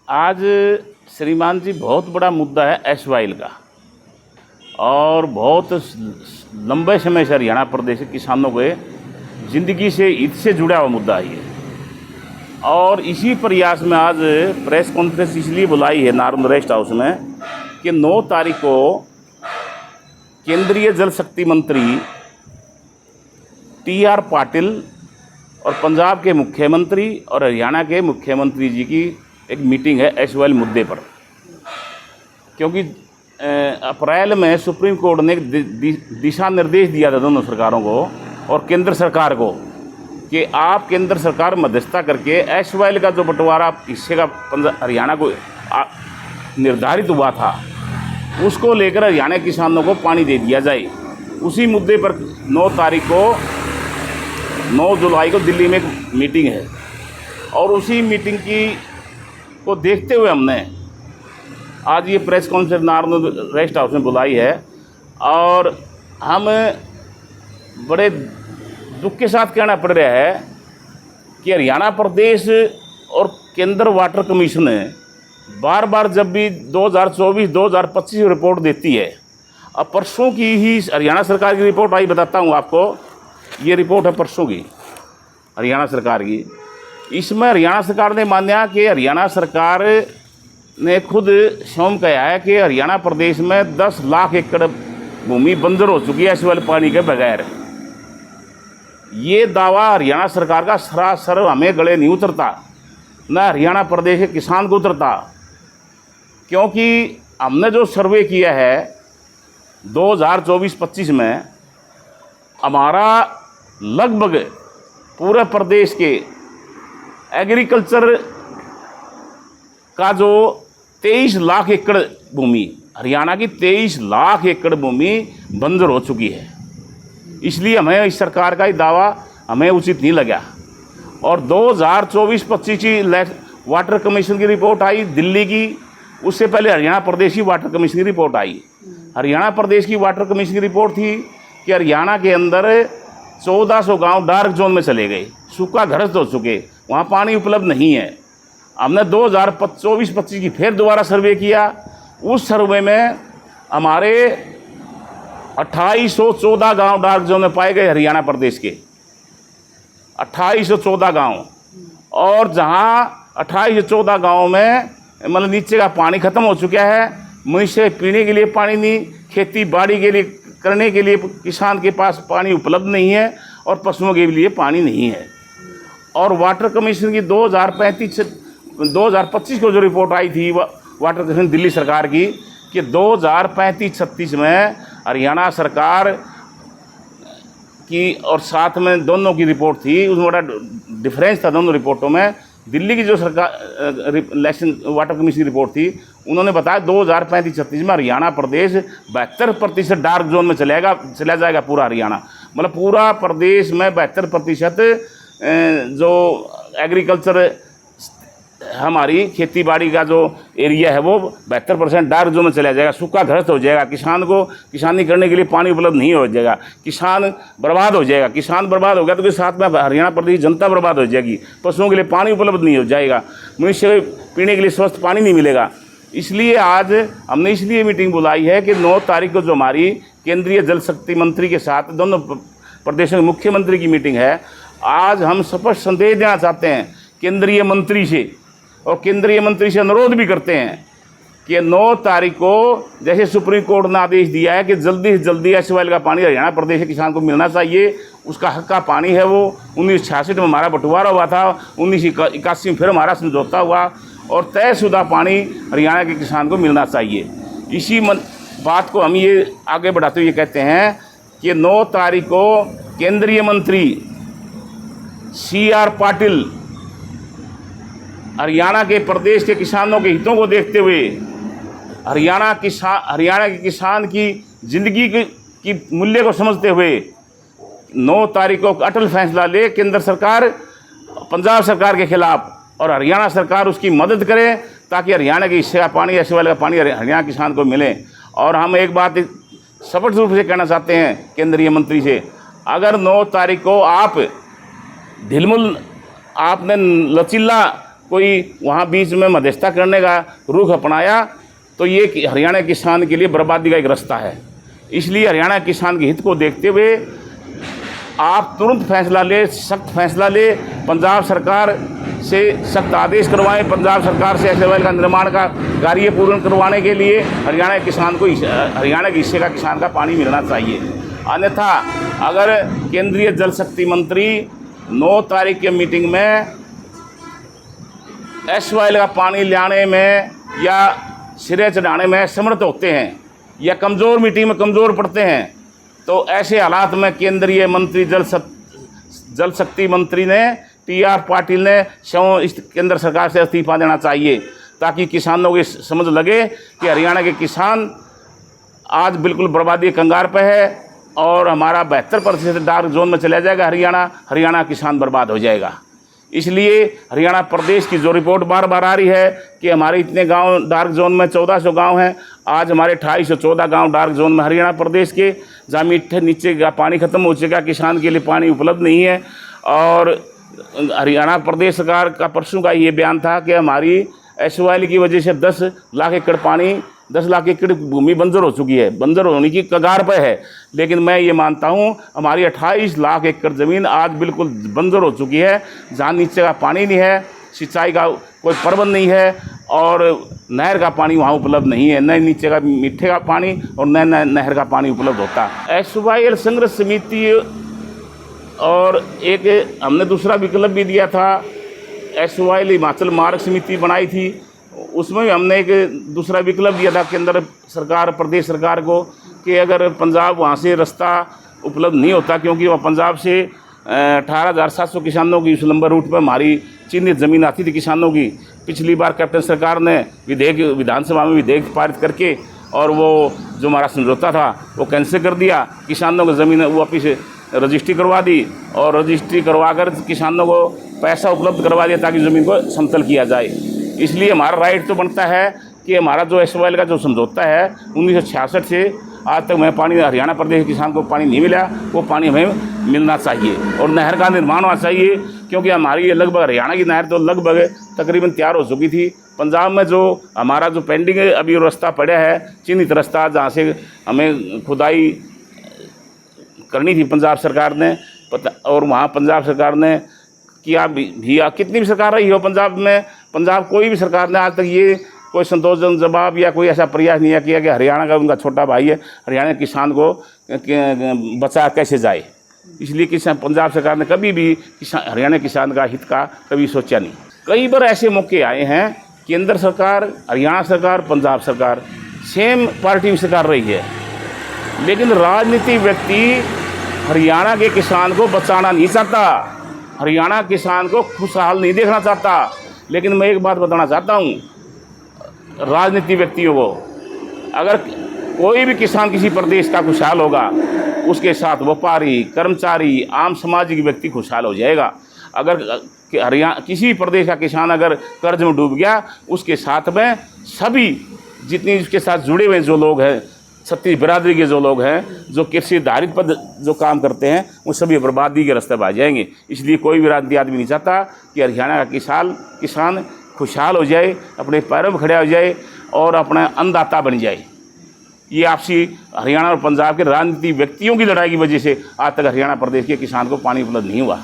आज श्रीमान जी बहुत बड़ा मुद्दा है एसवाइल का, और बहुत लंबे समय से हरियाणा प्रदेश के किसानों के ज़िंदगी से हित से जुड़ा हुआ मुद्दा है ये। और इसी प्रयास में आज प्रेस कॉन्फ्रेंस इसलिए बुलाई है नारनौल रेस्ट हाउस में कि 9 तारीख को केंद्रीय जल शक्ति मंत्री टी.आर. पाटिल और पंजाब के मुख्यमंत्री और हरियाणा के मुख्यमंत्री जी की एक मीटिंग है एसवाइल मुद्दे पर। क्योंकि अप्रैल में सुप्रीम कोर्ट ने दिशा निर्देश दिया था दोनों सरकारों को और केंद्र सरकार को कि आप केंद्र सरकार मध्यस्थता करके एसवाइल का जो बंटवारा हिस्से का हरियाणा को निर्धारित हुआ था उसको लेकर हरियाणा किसानों को पानी दे दिया जाए। उसी मुद्दे पर 9 जुलाई को दिल्ली में एक मीटिंग है, और उसी मीटिंग को देखते हुए हमने आज ये press conference Narnaul rest house में बुलाई है। और हम बड़े दुख के साथ कहना पड़ रहा है कि हरियाणा प्रदेश और केंद्र वाटर कमीशन बार बार जब भी 2024-2025 रिपोर्ट देती है, अब परसों की ही हरियाणा सरकार की रिपोर्ट आई, बताता हूँ आपको। ये रिपोर्ट है परसों की हरियाणा सरकार की। इसमें हरियाणा सरकार ने माना कि हरियाणा सरकार ने खुद स्वयं कहा है कि हरियाणा प्रदेश में 10 लाख एकड़ भूमि बंजर हो चुकी है एसवाइल पानी के बगैर। ये दावा हरियाणा सरकार का सरासर हमें गले नहीं उतरता, न हरियाणा प्रदेश के किसान को उतरता। क्योंकि हमने जो सर्वे किया है 2024-25 में, हमारा लगभग पूरे प्रदेश के एग्रीकल्चर का जो 23 लाख एकड़ भूमि, हरियाणा की 23 लाख एकड़ भूमि बंजर हो चुकी है। इसलिए हमें इस सरकार का ही दावा हमें उचित नहीं लगा। और 2024-25 की वाटर कमीशन की रिपोर्ट आई दिल्ली की, उससे पहले हरियाणा प्रदेश की वाटर कमीशन की रिपोर्ट आई। हरियाणा प्रदेश की वाटर कमीशन की रिपोर्ट थी कि हरियाणा के अंदर 1400 गांव डार्क जोन में चले गए, सूखा ग्रस्त हो चुके, वहाँ पानी उपलब्ध नहीं है। हमने 2024-25 की फिर दोबारा सर्वे किया। उस सर्वे में हमारे 2814 गांव डार्क जोन में पाए गए हरियाणा प्रदेश के 2814 गांव। और जहां 2814 गांव में मतलब नीचे का पानी ख़त्म हो चुका है, मनुष्य पीने के लिए पानी नहीं, खेती बाड़ी के लिए करने के लिए किसान के पास पानी उपलब्ध नहीं है, और पशुओं के लिए पानी नहीं है। और वाटर कमीशन की 2025 को जो रिपोर्ट आई थी वाटर कमीशन दिल्ली सरकार की कि 2035-36 में हरियाणा सरकार की और साथ में दोनों की रिपोर्ट थी, उसमें बड़ा डिफरेंस था दोनों रिपोर्टों में। दिल्ली की जो सरकार इलेक्शन वाटर कमीशन की रिपोर्ट थी, उन्होंने बताया 2035-36 में हरियाणा प्रदेश 72% डार्क जोन में चला जाएगा पूरा हरियाणा। मतलब पूरा प्रदेश में 72% जो एग्रीकल्चर हमारी खेती बाड़ी का जो एरिया है वो 72% डार्क जोन में चला जाएगा, सूखा ग्रस्त हो जाएगा। किसान को किसानी करने के लिए पानी उपलब्ध नहीं हो जाएगा, किसान बर्बाद हो जाएगा। किसान बर्बाद हो गया तो साथ में हरियाणा प्रदेश की जनता बर्बाद हो जाएगी, पशुओं के लिए पानी उपलब्ध नहीं हो जाएगा, मनुष्य पीने के लिए स्वस्थ पानी नहीं मिलेगा। इसलिए आज हमने इसलिए मीटिंग बुलाई है कि 9 तारीख को जो हमारी केंद्रीय जल शक्ति मंत्री के साथ दोनों प्रदेशों के मुख्यमंत्री की मीटिंग है, आज हम स्पष्ट संदेश देना चाहते हैं केंद्रीय मंत्री से, और केंद्रीय मंत्री से अनुरोध भी करते हैं कि 9 तारीख को जैसे सुप्रीम कोर्ट ने आदेश दिया है कि जल्दी से जल्दी एसवाइल का पानी हरियाणा प्रदेश के किसान को मिलना चाहिए, उसका हक का पानी है वो। 1966 में हमारा बंटवारा हुआ था, 1981 में फिर हमारा समझौता हुआ, और तयशुदा पानी हरियाणा के किसान को मिलना चाहिए। इसी बात को हम ये आगे बढ़ाते हुए कहते हैं कि 9 तारीख को केंद्रीय मंत्री C.R. पाटिल हरियाणा के प्रदेश के किसानों के हितों को देखते हुए हरियाणा के किसान की ज़िंदगी की मूल्य को समझते हुए 9 तारीख को अटल फैसला ले केंद्र सरकार पंजाब सरकार के खिलाफ, और हरियाणा सरकार उसकी मदद करे ताकि हरियाणा के हिस्से का पानी एसवाइल का पानी हरियाणा किसान को मिले। और हम एक बात स्पष्ट रूप से कहना चाहते हैं केंद्रीय मंत्री से, अगर 9 तारीख को आप ढिलमुल आपने लचीला कोई वहाँ बीच में मध्यस्थता करने का रुख अपनाया तो ये हरियाणा किसान के लिए बर्बादी का एक रास्ता है। इसलिए हरियाणा किसान के हित को देखते हुए आप तुरंत फैसला ले, सख्त फैसला ले, पंजाब सरकार से सख्त आदेश करवाएं, पंजाब सरकार से एसवाईएल का निर्माण का कार्य पूर्ण करवाने के लिए हरियाणा किसान को, हरियाणा के हिस्से का किसान का पानी मिलना चाहिए। अन्यथा अगर केंद्रीय जल शक्ति मंत्री 9 तारीख के मीटिंग में एसवाईएल का पानी लाने में या सिरे चढ़ाने में समर्थ होते हैं या कमज़ोर मीटिंग में कमज़ोर पड़ते हैं तो ऐसे हालात में केंद्रीय मंत्री जल शक्ति मंत्री ने टी.आर. पाटिल ने इस केंद्र सरकार से इस्तीफा देना चाहिए, ताकि किसानों को समझ लगे कि हरियाणा के किसान आज बिल्कुल बर्बादी के कंगार पे है और हमारा 72% डार्क जोन में चला जाएगा हरियाणा किसान बर्बाद हो जाएगा। इसलिए हरियाणा प्रदेश की जो रिपोर्ट बार बार आ रही है कि हमारे इतने गांव डार्क जोन में 1400 गांव हैं, आज हमारे 2814 गांव डार्क जोन में हरियाणा प्रदेश के, जहाँ मीठे नीचे का पानी ख़त्म हो चुका, किसान के लिए पानी उपलब्ध नहीं है। और हरियाणा प्रदेश सरकार का परसों का ये बयान था कि हमारी एसवाईएल की वजह से 10 लाख एकड़ भूमि बंजर हो चुकी है, बंजर होने की कगार पर है। लेकिन मैं ये मानता हूँ हमारी 28 लाख एकड़ ज़मीन आज बिल्कुल बंजर हो चुकी है, जहाँ नीचे का पानी नहीं है, सिंचाई का कोई प्रबंध नहीं है और नहर का पानी वहाँ उपलब्ध नहीं है, न नीचे का मीठे का पानी और न नहर का पानी उपलब्ध होता। एसवाईएल संघर्ष समिति और एक हमने दूसरा विकल्प भी दिया था, एसवाईएल हिमाचल मार्ग समिति बनाई थी, उसमें भी हमने एक दूसरा विकल्प दिया था केंद्र सरकार प्रदेश सरकार को कि अगर पंजाब वहाँ से रास्ता उपलब्ध नहीं होता, क्योंकि वह पंजाब से 18,700 किसानों की उस लंबे रूट पर हमारी चिन्हित ज़मीन आती थी किसानों की। पिछली बार कैप्टन सरकार ने विधानसभा में विधेयक पारित करके और वो जो हमारा समझौता था वो कैंसिल कर दिया, किसानों की ज़मीन वो वापिस रजिस्ट्री करवा दी और रजिस्ट्री करवा कर किसानों को पैसा उपलब्ध करवा दिया ताकि ज़मीन को समतल किया जाए। इसलिए हमारा राइट तो बनता है कि हमारा जो एसवाईएल का जो समझौता है 1966 से आज तक मैं पानी हरियाणा प्रदेश के किसान को पानी नहीं मिला, वो पानी हमें मिलना चाहिए और नहर का निर्माण होना चाहिए, क्योंकि हमारी ये लगभग हरियाणा की नहर तो लगभग तकरीबन तैयार हो चुकी थी। पंजाब में जो हमारा जो पेंडिंग अभी रास्ता पड़ा है, चिन्हित रास्ता जहाँ से हमें खुदाई करनी थी पंजाब सरकार ने, और वहाँ पंजाब सरकार ने किया भी, कितनी भी सरकार रही हो पंजाब में, पंजाब कोई भी सरकार ने आज तक ये कोई संतोषजनक जवाब या कोई ऐसा प्रयास नहीं किया कि हरियाणा का उनका छोटा भाई है, हरियाणा किसान को बचा कैसे जाए। इसलिए किसान पंजाब सरकार ने कभी भी हरियाणा किसान का हित का कभी सोचा नहीं। कई बार ऐसे मौके आए हैं, केंद्र सरकार, हरियाणा सरकार, पंजाब सरकार सेम पार्टी की सरकार रही है, लेकिन राजनीतिक व्यक्ति हरियाणा के किसान को बचाना नहीं चाहता, हरियाणा किसान को खुशहाल नहीं देखना चाहता। लेकिन मैं एक बात बताना चाहता हूँ राजनीतिक व्यक्तियों को, अगर कोई भी किसान किसी प्रदेश का खुशहाल होगा, उसके साथ व्यापारी, कर्मचारी, आम सामाजिक व्यक्ति खुशहाल हो जाएगा। अगर हरियाणा किसी प्रदेश का किसान अगर कर्ज में डूब गया, उसके साथ में सभी जितनी उसके साथ जुड़े हुए जो लोग हैं, छत्तीस बिरादरी के जो लोग हैं, जो कृषि आधारित पर जो काम करते हैं, वो सभी बर्बादी के रास्ते पर आ जाएंगे। इसलिए कोई भी राजनीतिक आदमी नहीं चाहता कि हरियाणा का किसान खुशहाल हो जाए, अपने पैरों में खड़ा हो जाए और अपना अन्नदाता बन जाए। ये आपसी हरियाणा और पंजाब के राजनीतिक व्यक्तियों की लड़ाई की वजह से आज तक हरियाणा प्रदेश के किसान को पानी उपलब्ध नहीं हुआ।